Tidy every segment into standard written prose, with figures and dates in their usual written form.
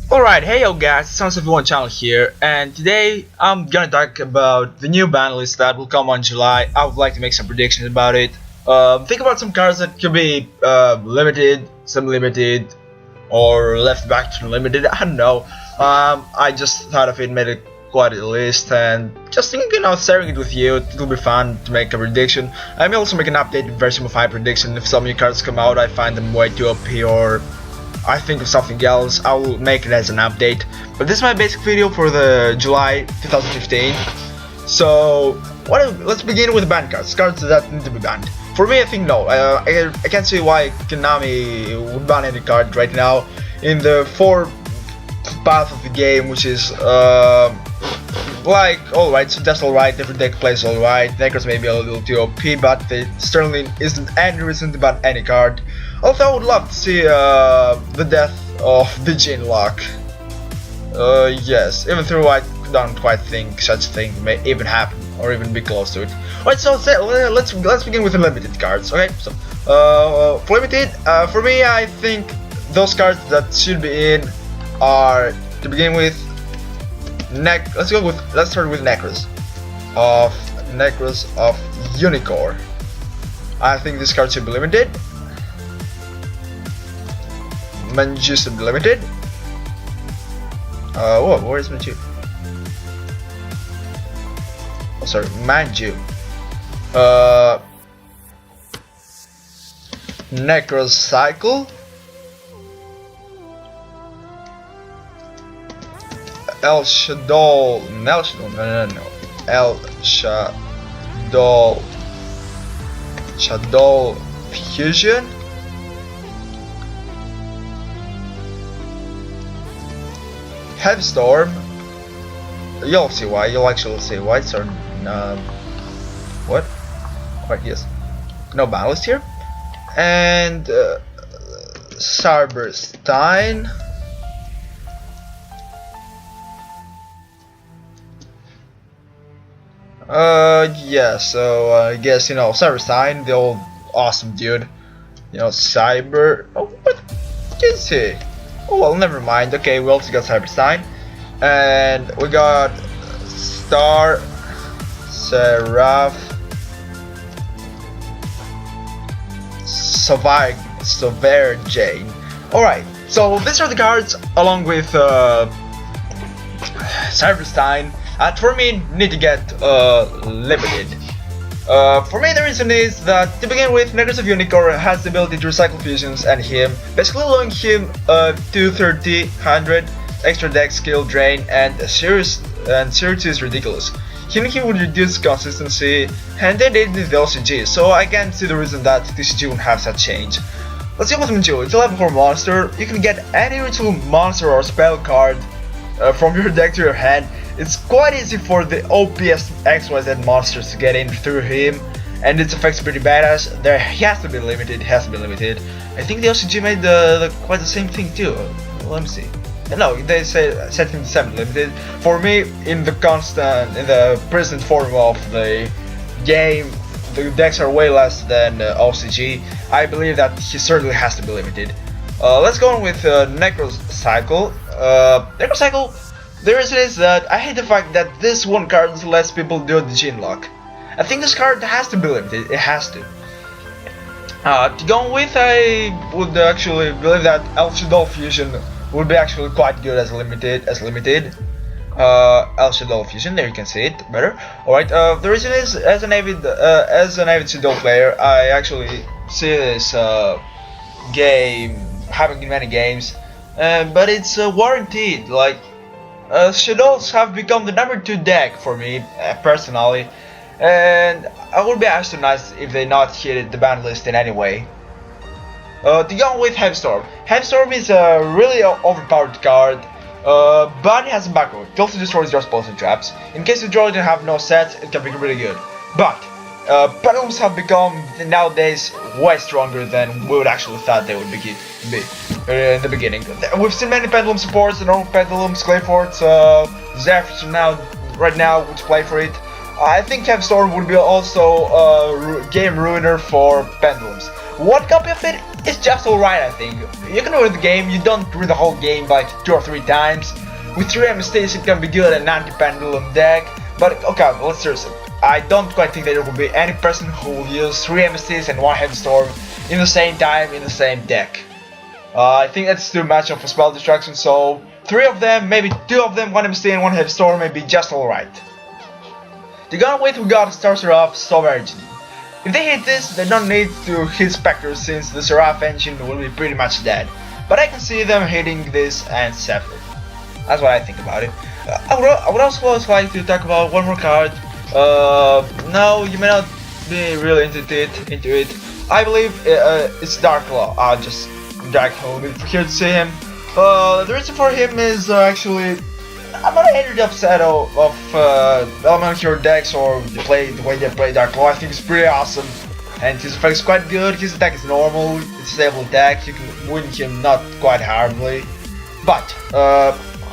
Alright, hey yo guys, Sons of One channel here, and today I'm gonna talk about the new ban list that will come on July. I would like to make some predictions about it. Think about some cards that could be limited, semi-limited, or left back to limited, I don't know. I just thought of it, made it quite a list, and just thinking of sharing it with you. It'll be fun to make a prediction. I may also make an updated version of my prediction. If some new cards come out, I find them way too OP, or I think of something else, I will make it as an update. But this is my basic video for the July 2015. So let's begin with banned cards that need to be banned. For me, I think no. I can't see why Konami would ban any card right now in the 4 path of the game, which is like alright, so that's alright. Every deck plays alright. Nekroz may be a little too OP, but there certainly isn't any reason to ban any card. Although I would love to see the death of the Genlock. Yes, even though I don't quite think such a thing may even happen or even be close to it. Alright, so let's begin with the limited cards. Okay, so for limited, for me, I think those cards that should be in are, to begin with, let's start with Nekroz of Unicore. I think this card should be limited. Manju should be limited. Whoa, where is Manju? Oh, sorry, Manju. Nekroz Cycle. Shaddoll Fusion. Heavy Storm. You'll see why. You'll actually see why. It's what? Right, yes. No Banlist here. And Stein. Yeah, so I guess, you know, Stein, the old awesome dude. You know, Cyber. Oh, what is he? Oh well, never mind. Okay, we also got Stein, and we got Star, Seraph, Soverign. Alright, so these are the cards along with Stein. For me, need to get limited. For me, the reason is that, to begin with, Nekroz of Unicore has the ability to recycle fusions and him, basically allowing him 230, 100 extra deck skill drain, and serious is ridiculous. Killing him would reduce consistency, and they did with the OCG, so I can't see the reason that TCG would have such change. Let's go with Manju. It's a level 4 monster. You can get any ritual monster or spell card from your deck to your hand. It's quite easy for the OPS XYZ monsters to get in through him, and its effects pretty badass. He has to be limited. I think the OCG made quite the same thing too. Let me see. No, they set him to semi-limited. For me, in the present form of the game, the decks are way less than OCG. I believe that he certainly has to be limited. Let's go on with Nekroz Cycle. Nekroz Cycle. The reason is that I hate the fact that this one card lets people do the Genlock. I think this card has to be limited. It has to. To go with, I would actually believe that Shaddoll Fusion would be actually quite good as limited. Shaddoll Fusion, there you can see it better. Alright, the reason is, as an avid Shaddoll player, I actually see this game happening in many games, but it's warranted. Like, Shaddolls have become the number 2 deck for me, personally, and I would be astonished if they not hit the ban list in any way. To go with Heavy Storm. Heavy Storm is a really overpowered card, but it has a backroad. It also destroys your spells and traps. In case you draw it and have no sets, it can be really good. But pendulums have become nowadays way stronger than we would actually thought they would be in the beginning. We've seen many pendulum supports, the normal pendulums, Clayforts, Zephyrs right now which play for it. I think Storm would be also a game ruiner for Pendulums. One copy of it is just alright, I think. You can ruin the game, you don't ruin the whole game like 2 or 3 times. With 3 MSTs it can be good at an anti-pendulum deck, but okay, let's seriously. I don't quite think that there will be any person who will use 3 MSTs and 1 Heavy Storm in the same time in the same deck. I think that's too much of a spell distraction, so 3 of them, maybe 2 of them, 1 MST and 1 Heavy Storm may be just alright. To go with, we got Seraph, Soverign. If they hit this, they don't need to hit Spectre since the Seraph engine will be pretty much dead. But I can see them hitting this and save it. That's what I think about it. I would also like to talk about one more card. No, you may not be really into it. I believe it's Dark Law. I'll just drag him a bit here to see him. The reason for him is actually I'm not a hater of Shadow of Elemental Hero decks or the way they play Dark Law. I think it's pretty awesome, and his effect is quite good. His attack is normal, it's a stable attack. You can win him not quite hardly, but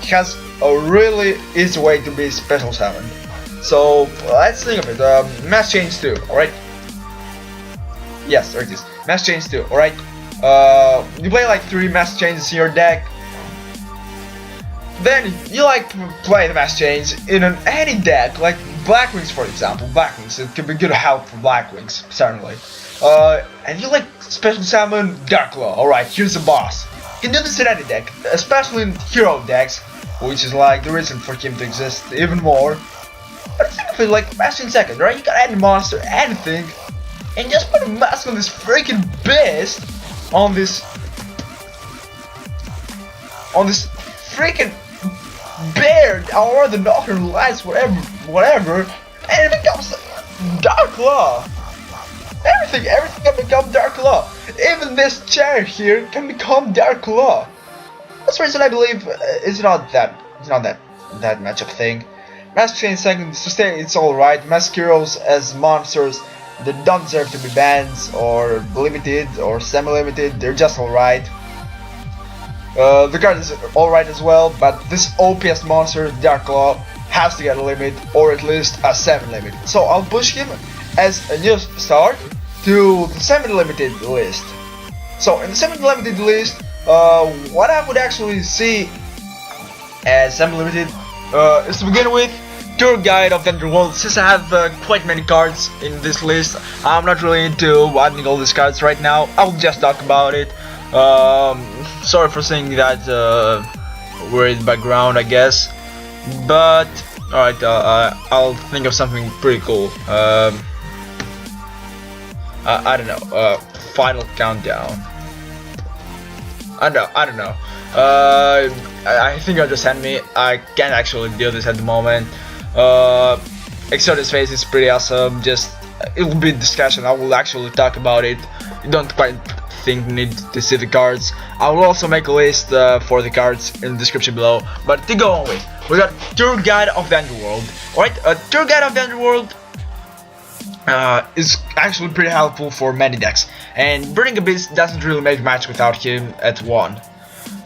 he has a really easy way to be special summoned. So let's think of it. Mass Change 2, alright? Yes, there it is. Mass Change 2, alright? You play like 3 Mass Changes in your deck. Then you like play the Mass Change in any deck, like Blackwings for example. Blackwings, it can be good help for Blackwings, certainly. And you like special summon Dark Law, alright, here's the boss. You can do this in any deck, especially in hero decks, which is like the reason for him to exist even more. But think of it like Mass Change second, right? You got any monster, anything, and just put a mask on this freaking beast, on this freaking bear or the Northern Lights, whatever, and it becomes Dark Law. Everything can become Dark Law. Even this chair here can become Dark Law. That's the reason I believe it's not that much of a thing. Mass Change second to stay, it's alright. Mask heroes as monsters, they don't deserve to be banned or limited or semi-limited. They're just alright. The card is alright as well, but this OPS monster, Dark Law, has to get a limit, or at least a 7 limit. So I'll push him as a new start to the 7 limited list. So in the 7 limited list, what I would actually see as 7 limited is to begin with Tour Guide of the Underworld. Since I have quite many cards in this list, I'm not really into adding all these cards right now. I'll just talk about it. Sorry for saying that weird background, I guess, but alright, I'll think of something pretty cool. I don't know, final countdown. I don't know. I think you'll just send me. I can't actually do this at the moment. Exotic Phase is pretty awesome. Just it will be a discussion. I will actually talk about it. You don't quite think need to see the cards. I will also make a list for the cards in the description below. But to go on with, we got Tour Guide of the Underworld. Alright, Tour Guide of the Underworld is actually pretty helpful for many decks, and Burning Abyss doesn't really make much without him at 1.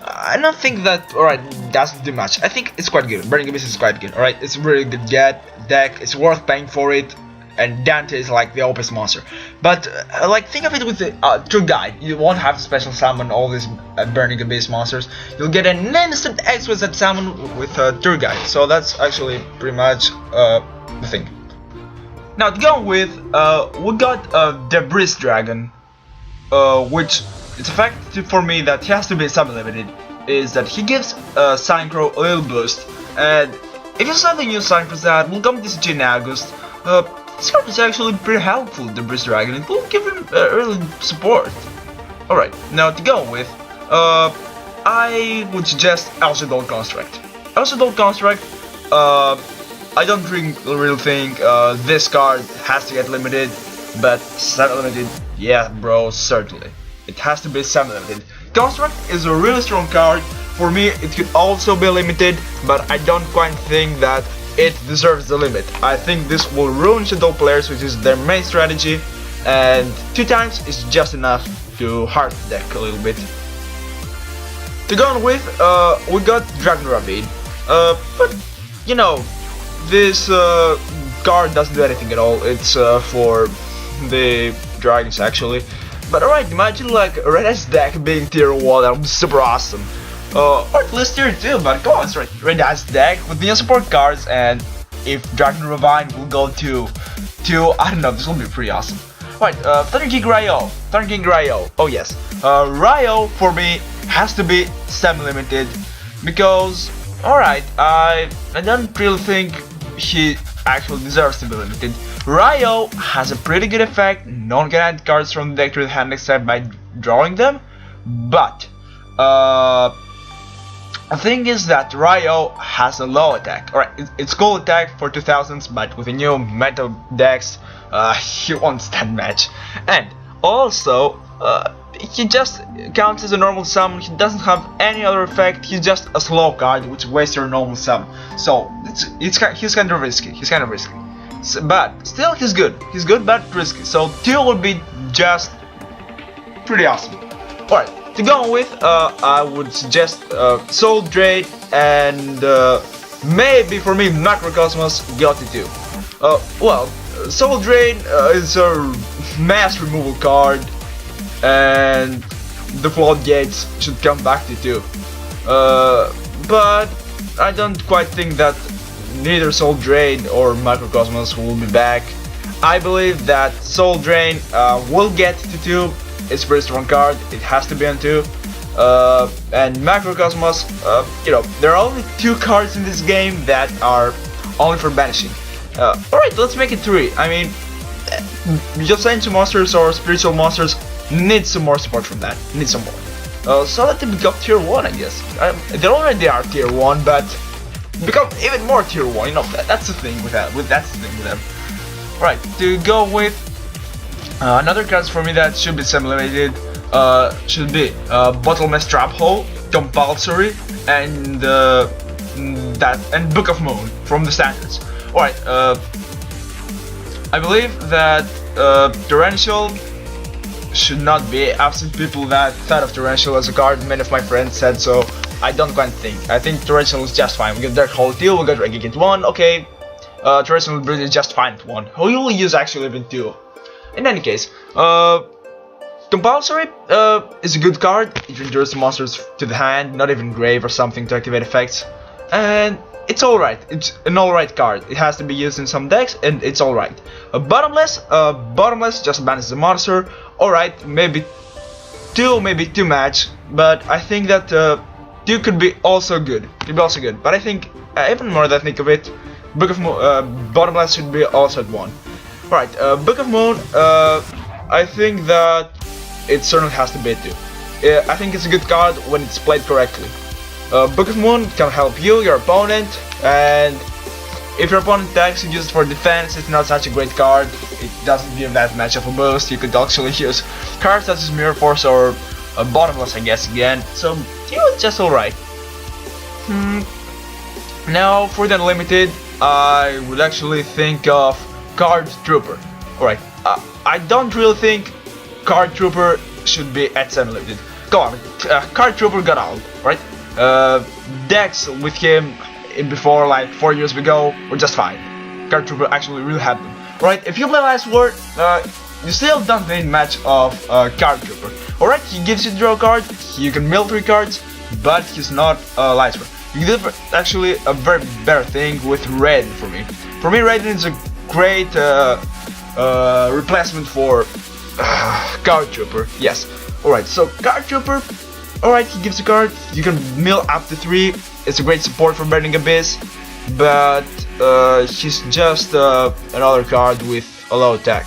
I don't think that, alright, doesn't do much. I think it's quite good. Burning Abyss is quite good, alright? It's a really good deck, it's worth paying for it, and Dante is like the OPS monster. But, like, think of it with the Tour Guide. You won't have to special summon all these Burning Abyss monsters. You'll get an instant exquisite summon with Tour Guide, so that's actually pretty much the thing. Now, to go with, we got Debris Dragon, which it's a fact for me that he has to be sub-limited, is that he gives Synchro a little boost, and if you suddenly use Synchro for that, we'll come to this in August. This card is actually pretty helpful, Debris Dragon. It will give him early support. Alright, now to go with, I would suggest Shaddoll Construct. Shaddoll Construct, I don't really think this card has to get limited, but semi-limited, yeah bro, certainly. It has to be semi-limited. Construct is a really strong card. For me, it could also be limited, but I don't quite think that it deserves the limit. I think this will ruin Shaddoll players, which is their main strategy, and 2 times is just enough to hard the deck a little bit. To go on with, we got Dragon Ravine, but you know, this card doesn't do anything at all. It's for the dragons actually. But alright, imagine like a Red Ice deck being tier 1, that would be super awesome. Or at least tier 2, but come on, it's right. Red Ice deck with new support cards, and if Dragon Ravine will go to I don't know, this will be pretty awesome. Right, 30 gig rai-oh, 30 gig rai-oh, oh yes. Rai-oh for me has to be semi-limited, because, alright, I don't really think he actually deserves to be limited. Rai-oh has a pretty good effect, no one can add cards from the deck to the hand except by drawing them, but the thing is that rai-oh has a low attack. Alright, it's cool attack for 2000s, but with the new meta decks, he won't stand match. And also, he just counts as a normal summon, he doesn't have any other effect, he's just a slow card which wastes your normal summon. So, he's kind of risky, So, but still he's good but risky, so 2 would be just pretty awesome. Alright, to go with, I would suggest Soul Drain and maybe for me Macrocosmos got to 2. Well, Soul Drain is a mass removal card, and the floodgates should come back to 2. But I don't quite think that neither Soul Drain or Macrocosmos will be back. I believe that Soul Drain will get to 2. It's a pretty strong card, it has to be on 2. And Macrocosmos, you know, there are only 2 cards in this game that are only for banishing. Alright, let's make it 3. I mean, just ancient monsters or spiritual monsters need some more support from that, need some more. So that they become tier 1, I guess. They already are tier 1, but become even more tier 1, you know, that's the thing with that, that's the thing with them. Right, to go with another cards for me that should be semi-limited, should be Bottomless Trap Hole, Compulsory, and Book of Moon from the standards. Alright, I believe that Torrential should not be absent. People that thought of Torrential as a card, many of my friends said so. I don't quite think. I think Torrential is just fine. We got Dark Hole 2, we got Regigate 1, okay. Torrential is just fine at 1. Who will use actually even 2. In any case, Compulsory is a good card. It returns monsters to the hand, not even grave or something to activate effects. And it's alright, it's an alright card. It has to be used in some decks, and it's alright. Bottomless just banishes the monster. Alright, maybe 2, maybe too much, but I think that 2 could be also good. But I think, even more that I think of it, Book of Moon, Bottomless should be also at 1. Alright, Book of Moon, I think that it certainly has to be 2. I think it's a good card when it's played correctly. Book of Moon can help you, your opponent, and if your opponent attacks, you use it for defense. It's not such a great card, it doesn't give that much of a boost. You could actually use cards such as Mirror Force or Bottomless, I guess, again, so it's just alright. Now, for the unlimited, I would actually think of Card Trooper. Alright, I don't really think Card Trooper should be at semi-limited. Go on, Card Trooper got out, right? Decks with him before, like 4 years ago, were just fine. Card Trooper actually really had them. Right, if you play Last Word, you still don't need much of Card Trooper. Alright, he gives you draw a card, you can mill 3 cards, but he's not Last Word. You can do actually a very better thing with Ravine for me. For me, Ravine is a great replacement for Card Trooper, yes. Alright, so Card Trooper, alright, he gives a card, you can mill up to 3, it's a great support for Burning Abyss, but he's just another card with a low attack.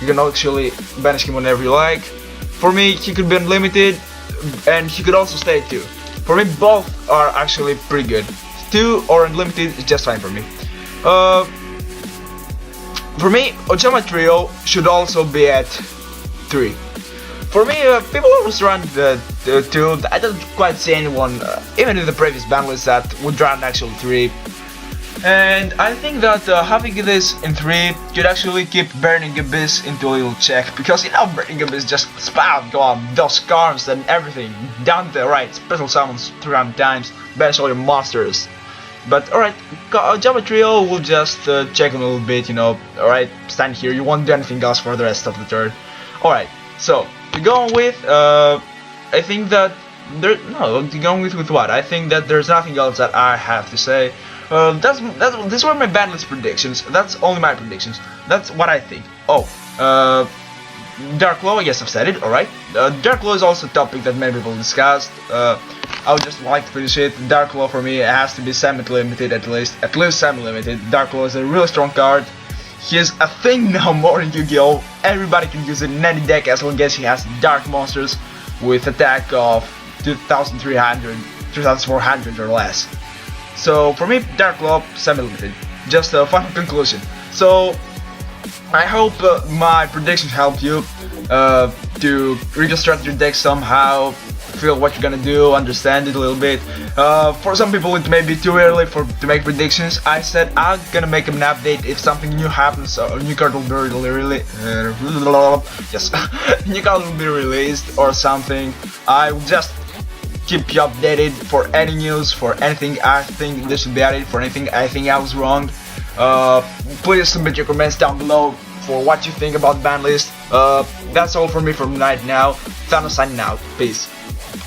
You can actually banish him whenever you like. For me, he could be unlimited, and he could also stay 2. For me, both are actually pretty good. 2 or unlimited is just fine for me. For me, Ojama Trio should also be at 3. For me, people always run the 2. I don't quite see anyone, even in the previous Banlist, that would run actually 3. And I think that having this in 3 could actually keep Burning Abyss into a little check, because you know Burning Abyss just spam those cards and everything down to the right, special summons 300 times, banish all your monsters. But alright, Ojama Trio will just check a little bit, you know. Alright, stand here, you won't do anything else for the rest of the turn. Alright, so, to go on with, I think that to go on with what? I think that there's nothing else that I have to say. These were my Banlist predictions. That's only my predictions. That's what I think. Oh, Dark Law, yes, I've said it, alright. Dark Law is also a topic that many people discussed. I would just like to finish it. Dark Law for me it has to be semi-limited at least semi-limited. Dark Law is a really strong card. He is a thing now more in Yu-Gi-Oh! Everybody can use it in any deck as long as he has dark monsters with attack of 2300, 2400 or less. So for me, Dark Law, semi-limited. Just a final conclusion. So I hope my predictions helped you to reconstruct your deck somehow, feel what you're gonna do, understand it a little bit. For some people it may be too early to make predictions. I said I'm gonna make an update if something new happens, or a new card will be new card will be released or something. I will just keep you updated for any news, for anything I think this should be added, for anything I think I was wrong. Please submit your comments down below for what you think about the ban list. That's all for me from right now. Thanos signing out. Peace.